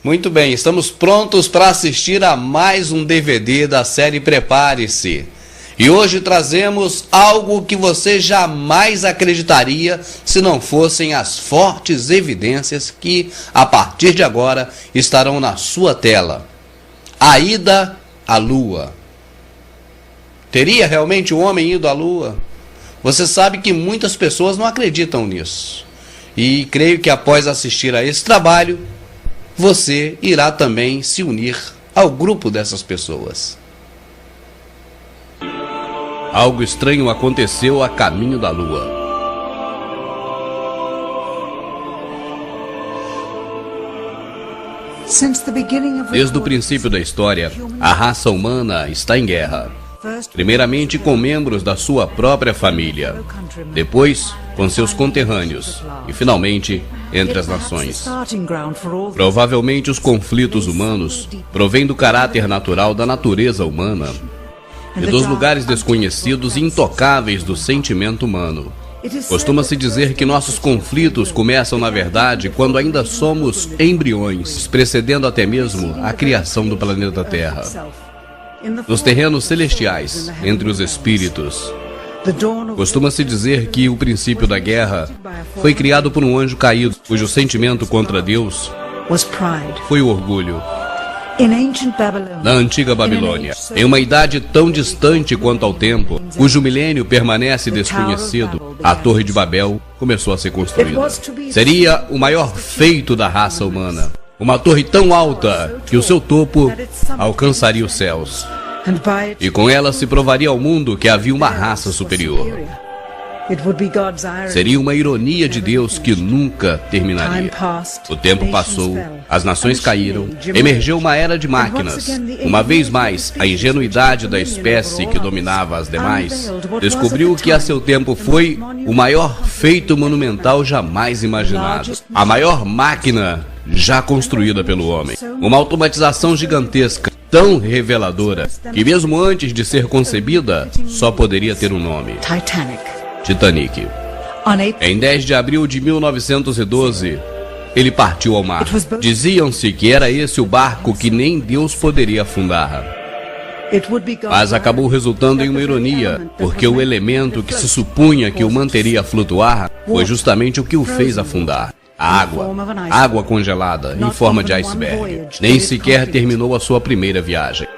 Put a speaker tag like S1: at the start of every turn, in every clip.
S1: Muito bem, estamos prontos para assistir a mais um DVD da série Prepare-se. E hoje trazemos algo que você jamais acreditaria se não fossem as fortes evidências que, a partir de agora, estarão na sua tela. A ida à Lua. Teria realmente o homem ido à Lua? Você sabe que muitas pessoas não acreditam nisso. E creio que após assistir a esse trabalho, você irá também se unir ao grupo dessas pessoas. Algo estranho aconteceu a caminho da Lua. Desde o princípio da história, a raça humana está em guerra. Primeiramente com membros da sua própria família, depois com seus conterrâneos e finalmente entre as nações. Provavelmente os conflitos humanos provêm do caráter natural da natureza humana e dos lugares desconhecidos e intocáveis do sentimento humano. Costuma-se dizer que nossos conflitos começam, na verdade, quando ainda somos embriões, precedendo até mesmo a criação do planeta Terra. Nos terrenos celestiais, entre os espíritos. Costuma-se dizer que o princípio da guerra foi criado por um anjo caído, cujo sentimento contra Deus foi o orgulho. Na antiga Babilônia, em uma idade tão distante quanto ao tempo, cujo milênio permanece desconhecido, a Torre de Babel começou a ser construída. Seria o maior feito da raça humana. Uma torre tão alta que o seu topo alcançaria os céus. E com ela se provaria ao mundo que havia uma raça superior. Seria uma ironia de Deus que nunca terminaria. O tempo passou, as nações caíram, emergiu uma era de máquinas. Uma vez mais, a ingenuidade da espécie que dominava as demais descobriu que a seu tempo foi o maior feito monumental jamais imaginado. A maior máquina já construída pelo homem. Uma automatização gigantesca, tão reveladora, que mesmo antes de ser concebida, só poderia ter um nome. Titanic. Em 10 de abril de 1912, ele partiu ao mar. Diziam-se que era esse o barco que nem Deus poderia afundar. Mas acabou resultando em uma ironia, porque o elemento que se supunha que o manteria a flutuar foi justamente o que o fez afundar. A água congelada, em forma de iceberg. Nem sequer terminou a sua primeira viagem.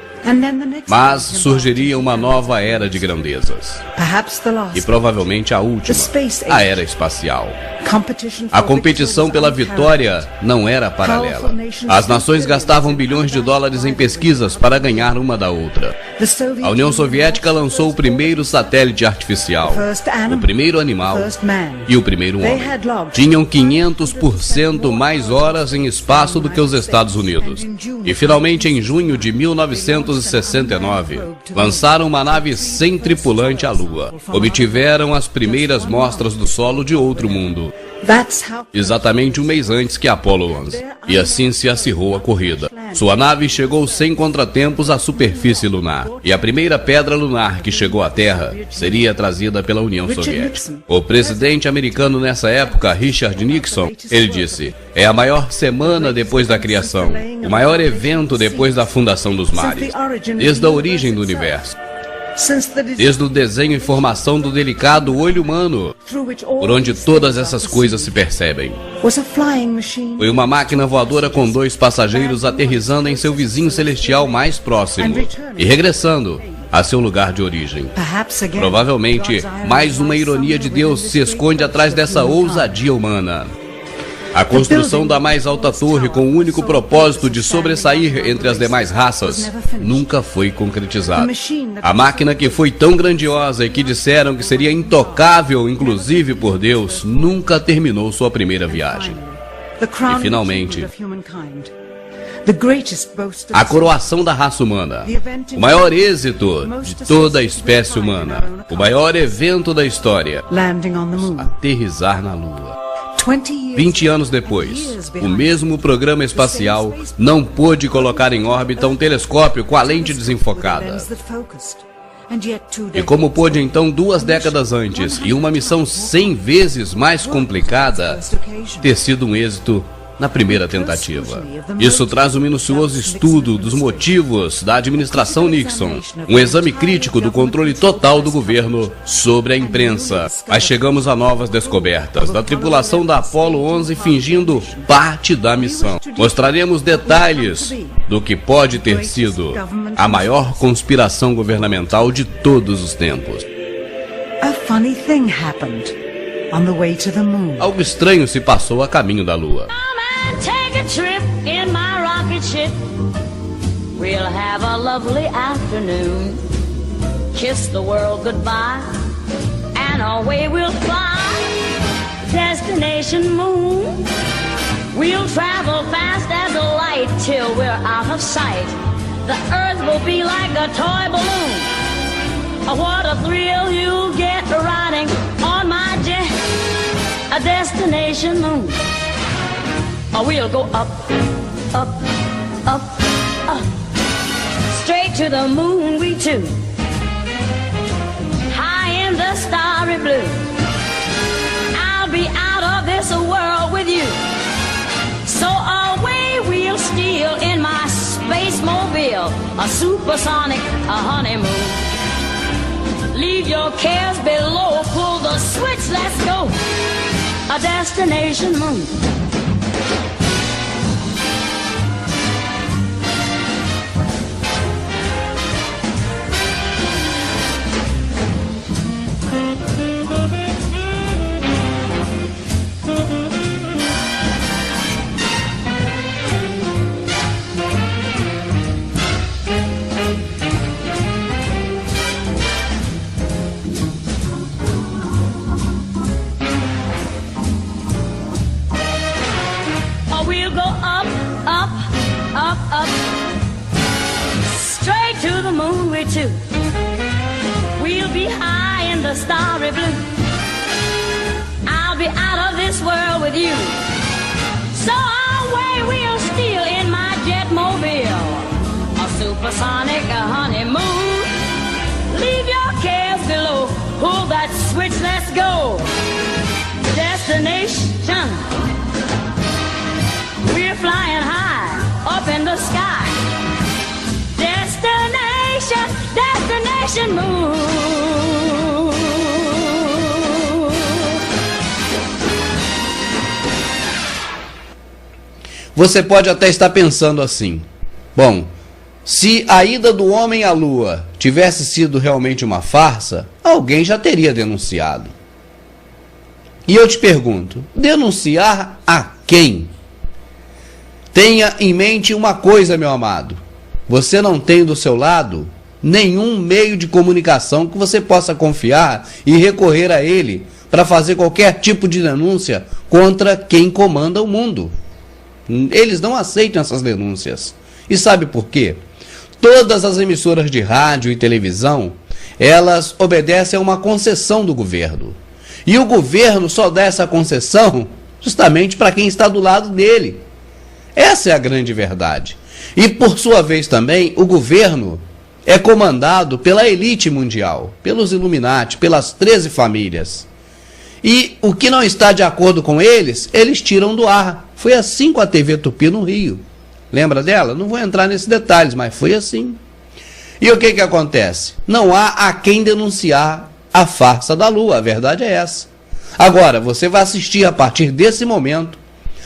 S1: Mas surgiria uma nova era de grandezas. E provavelmente a última, a era espacial. A competição pela vitória não era paralela. As nações gastavam bilhões de dólares em pesquisas para ganhar uma da outra. A União Soviética lançou o primeiro satélite artificial, o primeiro animal e o primeiro homem. Tinham 500% mais horas em espaço do que os Estados Unidos. E finalmente, em junho de 1969, lançaram uma nave sem tripulante à Lua. Obtiveram as primeiras mostras do solo de outro mundo. Exatamente um mês antes que Apollo 11. E assim se acirrou a corrida. Sua nave chegou sem contratempos à superfície lunar. E a primeira pedra lunar que chegou à Terra seria trazida pela União Soviética. O presidente americano nessa época, Richard Nixon, ele disse: é a maior semana depois da criação, o maior evento depois da fundação dos mares, desde a origem do universo. Desde o desenho e formação do delicado olho humano, por onde todas essas coisas se percebem. Foi uma máquina voadora com 2 passageiros aterrissando em seu vizinho celestial mais próximo e regressando a seu lugar de origem. Provavelmente, mais uma ironia de Deus se esconde atrás dessa ousadia humana. A construção da mais alta torre com o único propósito de sobressair entre as demais raças nunca foi concretizada. A máquina que foi tão grandiosa e que disseram que seria intocável, inclusive por Deus, nunca terminou sua primeira viagem. E finalmente, a coroação da raça humana, o maior êxito de toda a espécie humana, o maior evento da história, aterrissar na Lua. 20 anos depois, o mesmo programa espacial não pôde colocar em órbita um telescópio com a lente desenfocada. E como pôde então 2 décadas antes, e uma missão 100 vezes mais complicada, ter sido um êxito na primeira tentativa. Isso traz um minucioso estudo dos motivos da administração Nixon, um exame crítico do controle total do governo sobre a imprensa. Mas chegamos a novas descobertas da tripulação da Apollo 11 fingindo parte da missão. Mostraremos detalhes do que pode ter sido a maior conspiração governamental de todos os tempos. Algo estranho se passou a caminho da Lua.
S2: We'll travel fast as a light till we're out of sight. The earth will be like a toy balloon. Oh, what a thrill you'll get riding on my jet, a destination moon. Oh, we'll go up, up, up, up, straight to the moon we two, high in the starry blue. I'll be out of this world with you. So away we'll steal in my space mobile, a supersonic, a honeymoon. Leave your cares below, pull the switch, let's go, a destination moon. To the moon we two, we'll be high in the starry blue. I'll be out of this world with you. So away we'll steal in my jet mobile, a supersonic, a honeymoon. Leave your cares below, pull that switch, let's go. Destination, we're flying high up in the sky. Destination moon.
S1: Você pode até estar pensando assim: bom, se a ida do homem à Lua tivesse sido realmente uma farsa, alguém já teria denunciado. E eu te pergunto, denunciar a quem? Tenha em mente uma coisa, meu amado. Você não tem do seu lado nenhum meio de comunicação que você possa confiar e recorrer a ele para fazer qualquer tipo de denúncia contra quem comanda o mundo. Eles não aceitam essas denúncias. E sabe por quê? Todas as emissoras de rádio e televisão, elas obedecem a uma concessão do governo. E o governo só dá essa concessão justamente para quem está do lado dele. Essa é a grande verdade. E, por sua vez também, o governo é comandado pela elite mundial, pelos Illuminati, pelas 13 famílias. E o que não está de acordo com eles, eles tiram do ar. Foi assim com a TV Tupi no Rio. Lembra dela? Não vou entrar nesses detalhes, mas foi assim. E o que acontece? Não há a quem denunciar a farsa da Lua, a verdade é essa. Agora, você vai assistir a partir desse momento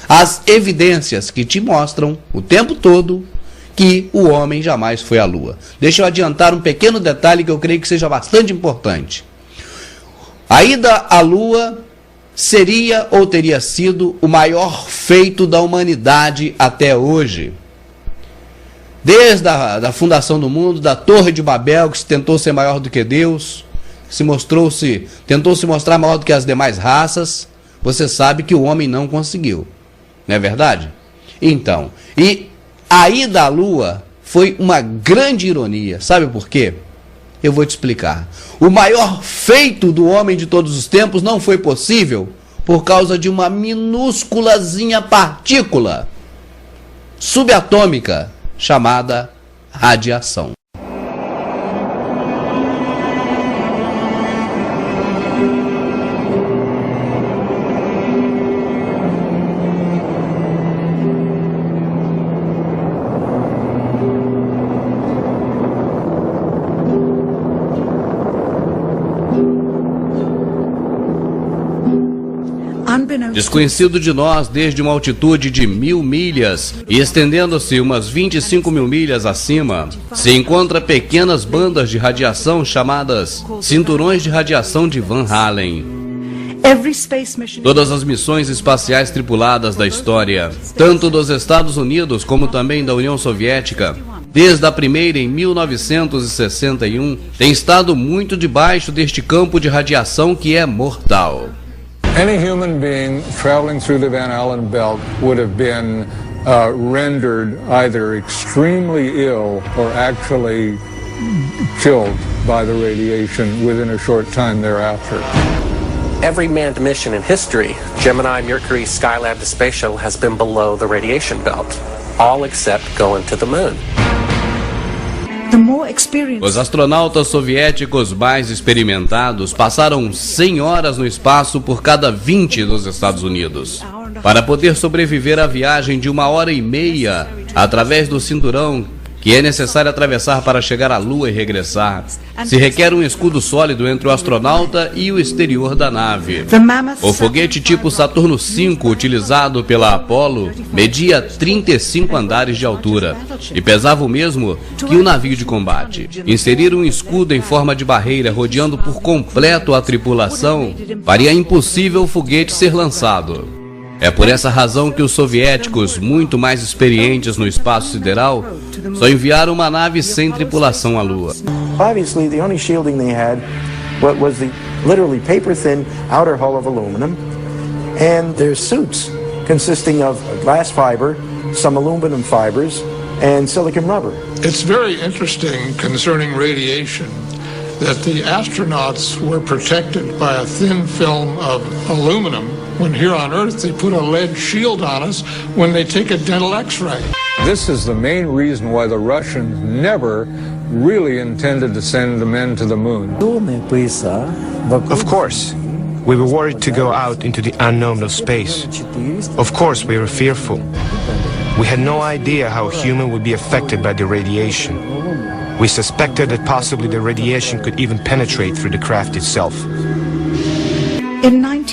S1: as evidências que te mostram o tempo todo que o homem jamais foi à Lua. Deixa eu adiantar um pequeno detalhe que eu creio que seja bastante importante. A ida à Lua seria ou teria sido o maior feito da humanidade até hoje. Desde a fundação do mundo, da Torre de Babel, que se tentou ser maior do que Deus, tentou se mostrar maior do que as demais raças, você sabe que o homem não conseguiu. Não é verdade? Então, e a ida à Lua foi uma grande ironia. Sabe por quê? Eu vou te explicar. O maior feito do homem de todos os tempos não foi possível por causa de uma minúsculazinha partícula subatômica chamada radiação. desconhecido de nós desde uma altitude de 1000 milhas e estendendo-se umas 25 mil milhas acima, se encontra pequenas bandas de radiação chamadas cinturões de radiação de Van Allen. Todas as missões espaciais tripuladas da história, tanto dos Estados Unidos como também da União Soviética, desde a primeira em 1961, têm estado muito debaixo deste campo de radiação que é mortal.
S3: Any human being traveling through the Van Allen belt would have been rendered either extremely ill or actually killed by the radiation within a short time thereafter.
S4: Every manned mission in history, Gemini, Mercury, Skylab to Space Shuttle, has been below the radiation belt, all except going to the moon.
S1: Os astronautas soviéticos mais experimentados passaram 100 horas no espaço por cada 20 dos Estados Unidos. Para poder sobreviver à viagem de 1h30 através do cinturão que é necessário atravessar para chegar à Lua e regressar, se requer um escudo sólido entre o astronauta e o exterior da nave. O foguete tipo Saturno V, utilizado pela Apollo, media 35 andares de altura e pesava o mesmo que um navio de combate. Inserir um escudo em forma de barreira rodeando por completo a tripulação faria impossível o foguete ser lançado. É por essa razão que os soviéticos, muito mais experientes no espaço sideral, só enviaram uma nave sem tripulação à Lua.
S5: Obviously, the only shielding they had was the literally paper-thin outer hull of aluminum, and their suits consisting of glass fiber, some aluminum fibers, and silicon rubber.
S3: It's very interesting concerning radiation that the astronauts were protected by a thin film of aluminum, when here on Earth they put a lead shield on us when they take a dental x-ray. This is the main reason why the Russians never really intended to send the men to the moon.
S6: Of course, we were worried to go out into the unknown of space. Of course, we were fearful. We had no idea how a human would be affected by the radiation. We suspected that possibly the radiation could even penetrate through the craft itself.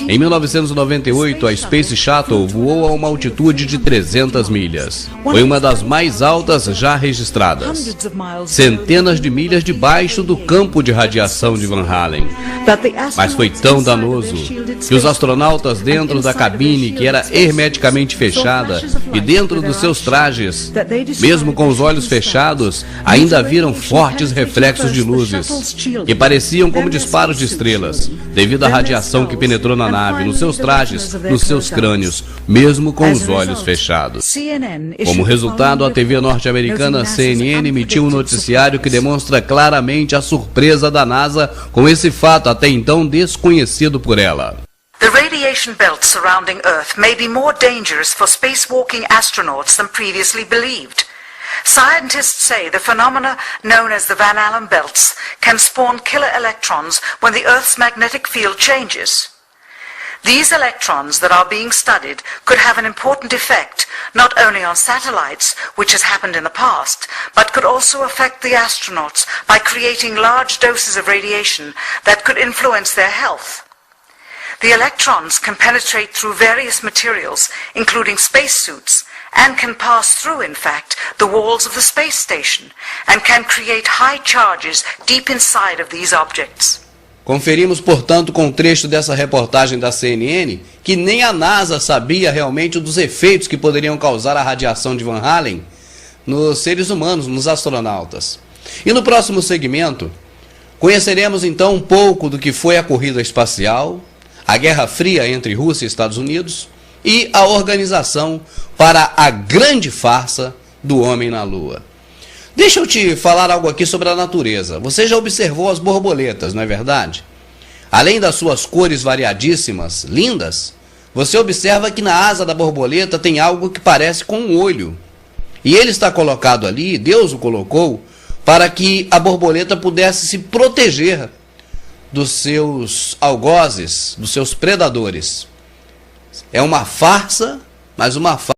S1: Em 1998, a Space Shuttle voou a uma altitude de 300 milhas. Foi uma das mais altas já registradas. Centenas de milhas debaixo do campo de radiação de Van Allen. Mas foi tão danoso que os astronautas dentro da cabine, que era hermeticamente fechada, e dentro dos seus trajes, mesmo com os olhos fechados, ainda viram fortes reflexos de luzes, que pareciam como disparos de estrelas, devido à radiação que penetrou na nave, nos seus trajes, nos seus crânios, mesmo com os olhos fechados. Como resultado, a TV norte-americana CNN emitiu um noticiário que demonstra claramente a surpresa da NASA com esse fato até então desconhecido por ela.
S7: The radiation belt surrounding Earth may be more dangerous for spacewalking astronauts than previously believed. Scientists say the phenomena known as the Van Allen belts can spawn killer electrons when the Earth's magnetic field changes. These electrons that are being studied could have an important effect not only on satellites, which has happened in the past, but could also affect the astronauts by creating large doses of radiation that could influence their health. The electrons can penetrate through various materials, including spacesuits, and can pass through, in fact, the walls of the space station, and can create high charges deep inside of these objects.
S1: Conferimos, portanto, com um trecho dessa reportagem da CNN que nem a NASA sabia realmente dos efeitos que poderiam causar a radiação de Van Allen nos seres humanos, nos astronautas. E no próximo segmento, conheceremos então um pouco do que foi a corrida espacial, a Guerra Fria entre Rússia e Estados Unidos e a organização para a grande farsa do homem na Lua. Deixa eu te falar algo aqui sobre a natureza. Você já observou as borboletas, não é verdade? Além das suas cores variadíssimas, lindas, você observa que na asa da borboleta tem algo que parece com um olho. E ele está colocado ali, Deus o colocou, para que a borboleta pudesse se proteger dos seus algozes, dos seus predadores. É uma farsa, mas uma farsa